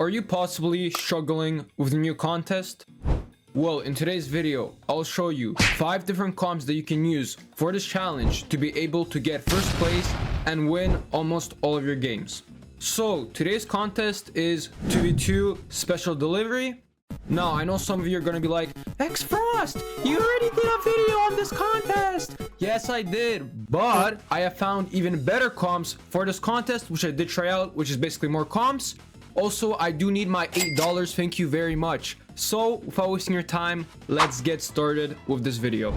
Are you possibly struggling with a new contest? Well, in today's video, I'll show you 5 different comps that you can use for this challenge to be able to get first place and win almost all of your games. So, today's contest is 2v2 special delivery. Now, I know some of you are going to be like, xFrost, you already did a video on this contest. Yes, I did, but I have found even better comps for this contest, which I did try out, which is basically more comps. Also, I do need my $8, thank you very much. So, without wasting your time, let's get started with this video.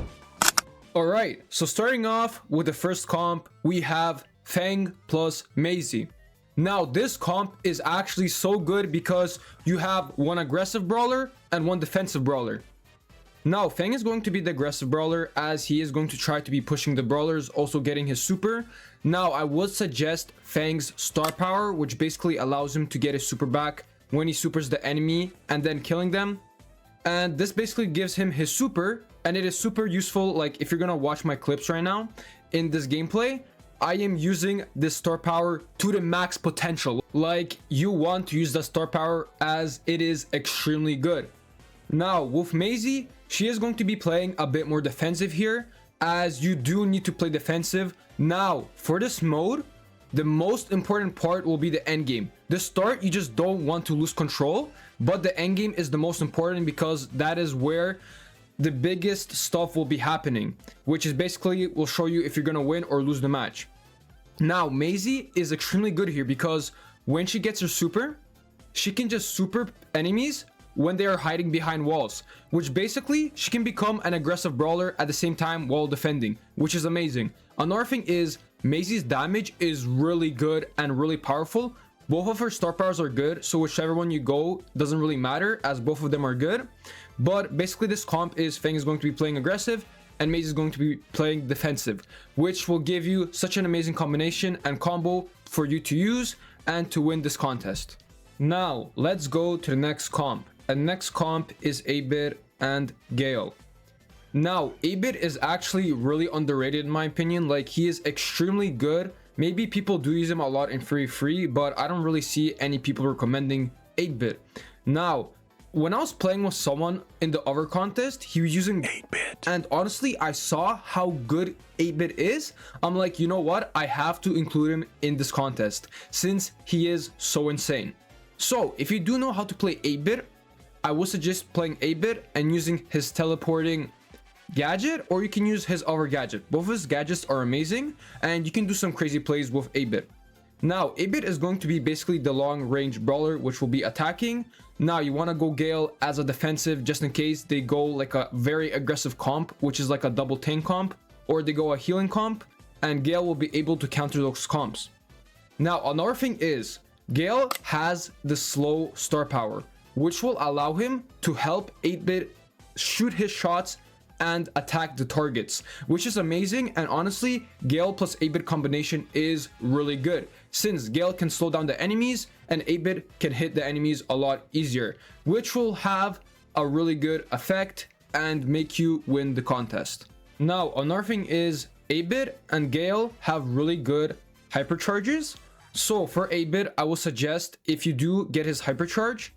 Alright, so starting off with the first comp, we have Fang plus Maisy. Now, this comp is actually so good because you have one aggressive brawler and one defensive brawler. Now, Fang is going to be the aggressive brawler as he is going to try to be pushing the brawlers, also getting his super. Now, I would suggest Fang's star power, which basically allows him to get his super back when he supers the enemy and then killing them. And this basically gives him his super, and it is super useful. Like, if you're gonna watch my clips right now in this gameplay, I am using this star power to the max potential. Like, you want to use the star power as it is extremely good. Now, with Maisy, she is going to be playing a bit more defensive here, as you do need to play defensive. Now, for this mode, the most important part will be the end game. The start, you just don't want to lose control, but the end game is the most important because that is where the biggest stuff will be happening, which is basically will show you if you're gonna win or lose the match. Now, Maisy is extremely good here because when she gets her super, she can just super enemies when they are hiding behind walls, which basically she can become an aggressive brawler at the same time while defending, which is amazing. Another thing is Maisy's damage is really good and really powerful. Both of her star powers are good, so whichever one you go doesn't really matter as both of them are good. But basically this comp is Fang is going to be playing aggressive and Maisy is going to be playing defensive, which will give you such an amazing combination and combo for you to use and to win this contest. Now, let's go to the next comp. And next comp is 8-Bit and Gale. Now, 8-Bit is actually really underrated in my opinion. Like, he is extremely good. Maybe people do use him a lot in free, but I don't really see any people recommending 8-Bit. Now, when I was playing with someone in the other contest, he was using 8-Bit. And honestly, I saw how good 8-Bit is. I'm like, you know what? I have to include him in this contest since he is so insane. So, if you do know how to play 8-Bit, I would suggest playing 8-Bit and using his teleporting gadget, or you can use his other gadget. Both of his gadgets are amazing and you can do some crazy plays with 8-Bit. Now, 8-Bit is going to be basically the long range brawler, which will be attacking. Now, you want to go Gale as a defensive just in case they go like a very aggressive comp, which is like a double tank comp, or they go a healing comp, and Gale will be able to counter those comps. Now, another thing is Gale has the slow star power, which will allow him to help 8-Bit shoot his shots and attack the targets, which is amazing. And honestly, Gale plus 8-Bit combination is really good since Gale can slow down the enemies and 8-Bit can hit the enemies a lot easier, which will have a really good effect and make you win the contest. Now, another thing is 8-Bit and Gale have really good hypercharges. So for 8-Bit, I will suggest if you do get his hypercharge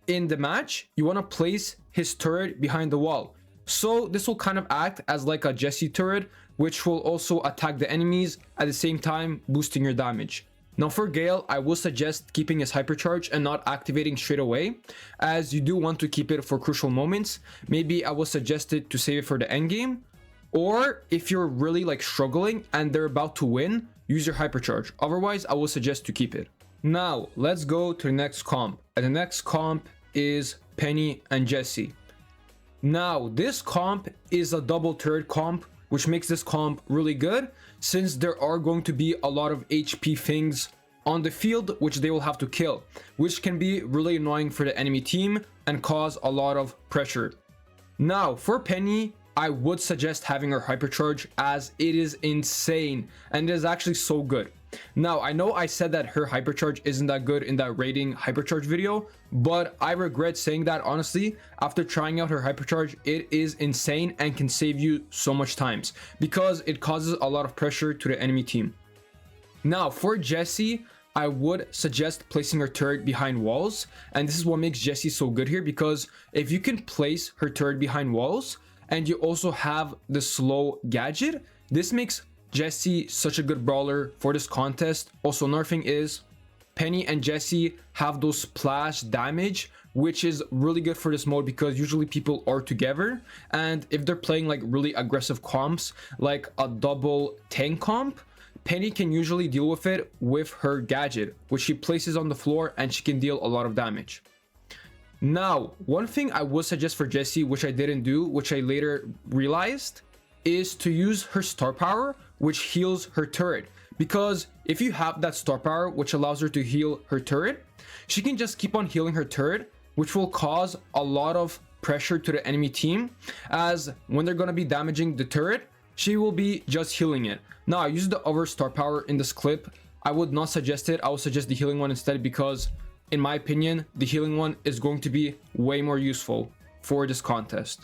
in the match, you want to place his turret behind the wall. So this will kind of act as like a Jesse turret, which will also attack the enemies at the same time boosting your damage. Now for Gale, I will suggest keeping his hypercharge and not activating straight away, as you do want to keep it for crucial moments. Maybe I will suggest it to save it for the end game, or if you're really like struggling and they're about to win, use your hypercharge. Otherwise, I will suggest to keep it. Now, let's go to the next comp. And the next comp is Penny and Jesse. Now, this comp is a double turret comp, which makes this comp really good since there are going to be a lot of HP things on the field which they will have to kill, which can be really annoying for the enemy team and cause a lot of pressure. Now, for Penny, I would suggest having her hypercharge as it is insane and it is actually so good. Now, I know I said that her hypercharge isn't that good in that rating hypercharge video, but I regret saying that honestly. After trying out her hypercharge, it is insane and can save you so much times because it causes a lot of pressure to the enemy team. Now, for Jesse, I would suggest placing her turret behind walls, and this is what makes Jessie so good here, because if you can place her turret behind walls and you also have the slow gadget, this makes Jessie such a good brawler for this contest. Also, another thing is Penny and Jessie have those splash damage, which is really good for this mode because usually people are together, and if they're playing like really aggressive comps like a double tank comp, Penny can usually deal with it with her gadget, which she places on the floor, and she can deal a lot of damage. Now, one thing I would suggest for Jessie, which I didn't do, which I later realized, is to use her star power, which heals her turret. Because if you have that star power, which allows her to heal her turret, she can just keep on healing her turret, which will cause a lot of pressure to the enemy team, as when they're going to be damaging the turret, she will be just healing it. Now, I used the other star power in this clip. I would not suggest it. I would suggest the healing one instead, because in my opinion, the healing one is going to be way more useful for this contest.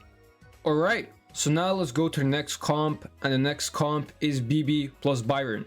Alright, so now let's go to the next comp, and the next comp is BB plus Byron.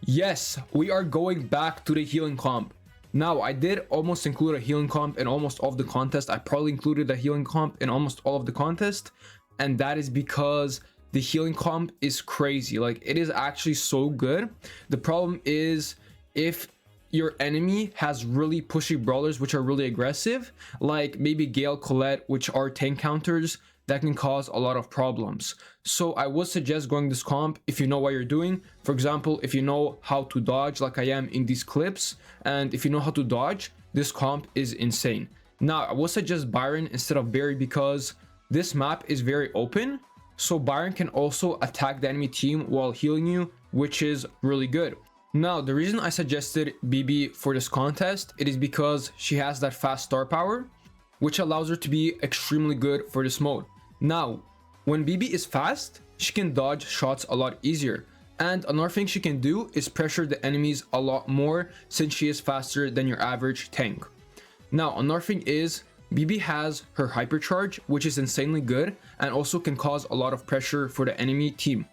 Yes, we are going back to the healing comp. Now, I did almost include a healing comp in almost all of the contest. I probably included a healing comp in almost all of the contest, and that is because the healing comp is crazy. Like, it is actually so good. The problem is if your enemy has really pushy brawlers which are really aggressive, like maybe Gale, Colette, which are tank counters, that can cause a lot of problems. So I would suggest going this comp if you know what you're doing. For example, if you know how to dodge like I am in these clips, and if you know how to dodge, this comp is insane. Now, I would suggest Byron instead of Barry because this map is very open, so Byron can also attack the enemy team while healing you, which is really good. Now, the reason I suggested BB for this contest, it is because she has that fast star power, which allows her to be extremely good for this mode. Now, when BB is fast, she can dodge shots a lot easier. And another thing she can do is pressure the enemies a lot more since she is faster than your average tank. Now, another thing is BB has her hypercharge, which is insanely good and also can cause a lot of pressure for the enemy team.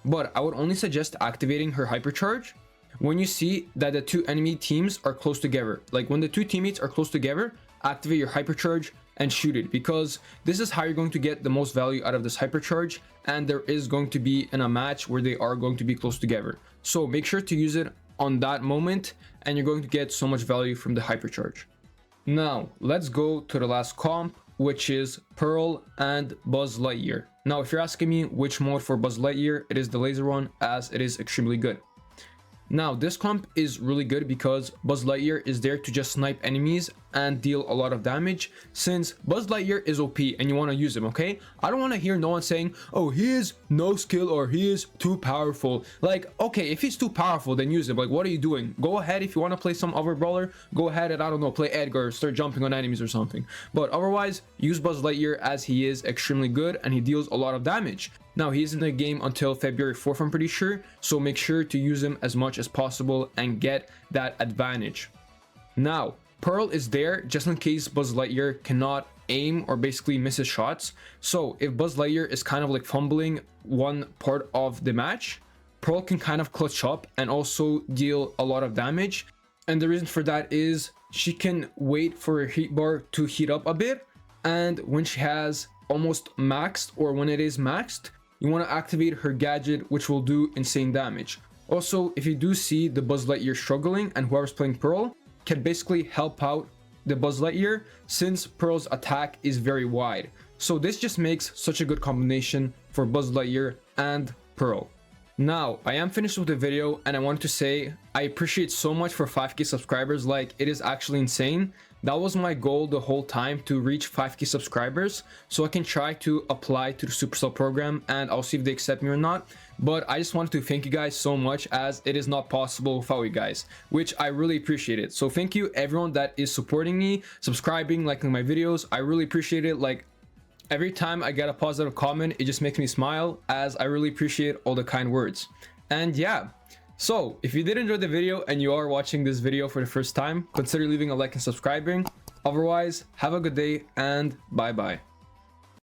But I would only suggest activating her hypercharge when you see that the two enemy teams are close together. Like when the two teammates are close together, activate your hypercharge and shoot it, because this is how you're going to get the most value out of this hypercharge, and there is going to be in a match where they are going to be close together. So make sure to use it on that moment, and you're going to get so much value from the hypercharge. Now, let's go to the last comp, which is Pearl and Buzz Lightyear. Now, if you're asking me which mode for Buzz Lightyear, it is the laser one, as it is extremely good. Now, this comp is really good because Buzz Lightyear is there to just snipe enemies and deal a lot of damage, since Buzz Lightyear is OP and you want to use him, okay? I don't want to hear no one saying, oh, he is no skill or he is too powerful. Like, okay, if he's too powerful, then use him. Like, what are you doing? Go ahead, if you want to play some other brawler, go ahead and, I don't know, play Edgar, start jumping on enemies or something. But otherwise, use Buzz Lightyear, as he is extremely good and he deals a lot of damage. Now, he is in the game until February 4th, I'm pretty sure, so make sure to use him as much as possible and get that advantage. Now, Pearl is there just in case Buzz Lightyear cannot aim or basically misses shots. So if Buzz Lightyear is kind of like fumbling one part of the match, Pearl can kind of clutch up and also deal a lot of damage. And the reason for that is she can wait for her heat bar to heat up a bit, and when she has almost maxed, or when it is maxed, you want to activate her gadget, which will do insane damage. Also, if you do see the Buzz Lightyear struggling and whoever's playing Pearl can basically help out the Buzz Lightyear, since Pearl's attack is very wide. So this just makes such a good combination for Buzz Lightyear and Pearl. Now, I am finished with the video, and I wanted to say I appreciate so much for 5k subscribers. Like, it is actually insane. That was my goal the whole time, to reach 5k subscribers so I can try to apply to the Supercell program, and I'll see if they accept me or not. But I just wanted to thank you guys so much, as it is not possible without you guys, which I really appreciate it. So thank you everyone that is supporting me, subscribing, liking my videos. I really appreciate it. Like, every time I get a positive comment, it just makes me smile, as I really appreciate all the kind words. And yeah, so if you did enjoy the video and you are watching this video for the first time, consider leaving a like and subscribing. Otherwise, have a good day and bye bye.